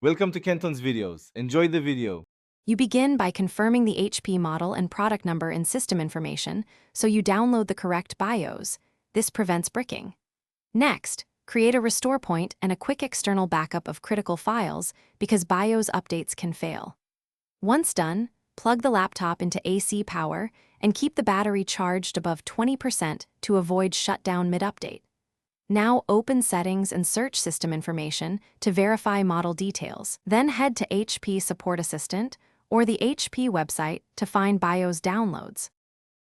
Welcome to Kenton's videos. Enjoy the video. You begin by confirming the HP model and product number in system information, so you download the correct BIOS. This prevents bricking. Next, create a restore point and a quick external backup of critical files because BIOS updates can fail. Once done, plug the laptop into AC power and keep the battery charged above 20% to avoid shutdown mid-update. Now open Settings and search System Information to verify model details. Then head to HP Support Assistant or the HP website to find BIOS downloads.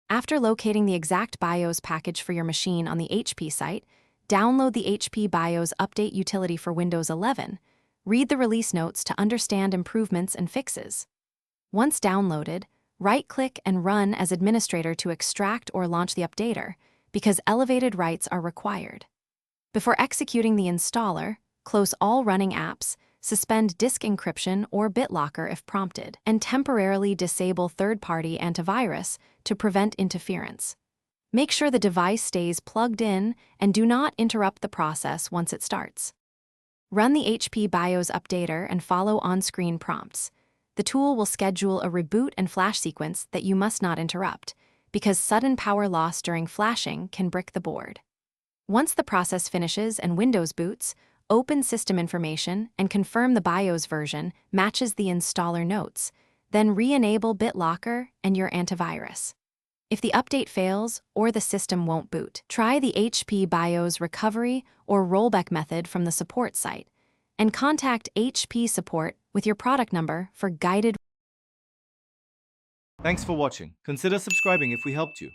After locating the exact BIOS package for your machine on the HP site, download the HP BIOS Update utility for Windows 11. Read the release notes to understand improvements and fixes. Once downloaded, right-click and run as administrator to extract or launch the updater, because elevated rights are required. Before executing the installer, close all running apps, suspend disk encryption or BitLocker if prompted, and temporarily disable third-party antivirus to prevent interference. Make sure the device stays plugged in and do not interrupt the process once it starts. Run the HP BIOS updater and follow on-screen prompts. The tool will schedule a reboot and flash sequence that you must not interrupt, because sudden power loss during flashing can brick the board. Once the process finishes and Windows boots, open System Information and confirm the BIOS version matches the installer notes, then re-enable BitLocker and your antivirus. If the update fails or the system won't boot, try the HP BIOS recovery or rollback method from the support site, and contact HP support with your product number for guided. Thanks for watching. Consider subscribing if we helped you.